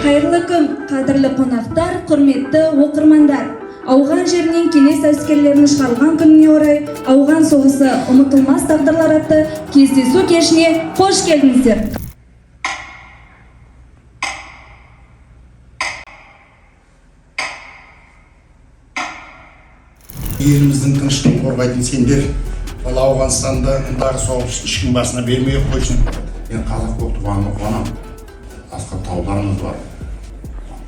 Қайырлы күн, қадірлі қонақтар, құрметті оқырмандар. Ауған жерінен кеңес әскерлерінің шығарылған күніне орай Ауған соғысы ұмытылмас тағдырлар атты кездесу кешіне қош келдіңіздер. Еліміздің тыныштығын қорғайтын сендер, ол Ауғанстанда ындағы соғыс ешкім басына бермей қойсын. Мен қазақ болып туғаныма қуанамын. Асқар тауларымыз бар,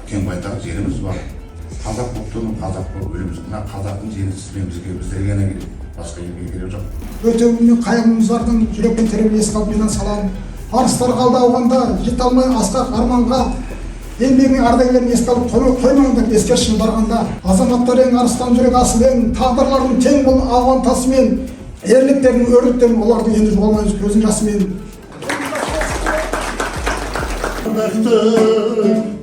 кең байтақ жеріміз бар. Қазақ болып туып, қазақ болып өлеміз. Мына қазақтың жеңісімен біздерге ғана керек, басқа елге керек жоқ. Өтеуінен қайғымыздардың жүрекпен теріп еске алып менен салам. Арыстар қалды Ауғанда, жете алмай асқақ арманға. Еңбегінің ардагерлерін еске алып қоймаңдар ескершін барғанда. Азаматтар ең арыстан жүрек асымен, тағдырлардың тең бол Ауған тасымен. Ерліктерін, өрліктерін олардың енді жоғалмай көзін жасымен.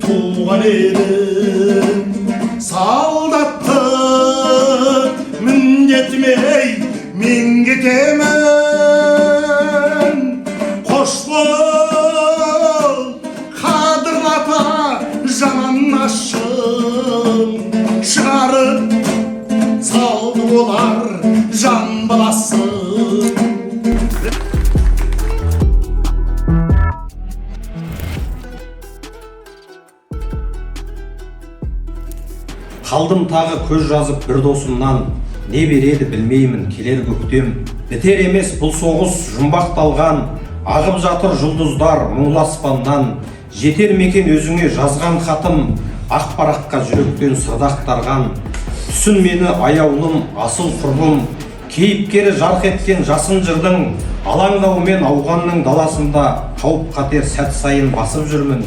Туған едім, солдаттық міндетімей мен кетемін. Қош бол, қадірлі ата, жанашым, шығарып салды олар жан баласын. Қалдым тағы көз жазып бір досымнан, не береді білмеймін келер көктем. Бітер емес бұл соғыс жұмбақталған, ағып жатыр жұлдыздар мұңлы аспаннан. Жетер мекен өзіңе жазған хатым, ақ параққа жүректен сырдақтарған. Түсін мені аяулым, асыл құрбым, кейіпкері жарқ еткен жасын жырдың. Алаңдаумен Ауғанның даласында қауіп қатер сәт сайын басып жүрмін.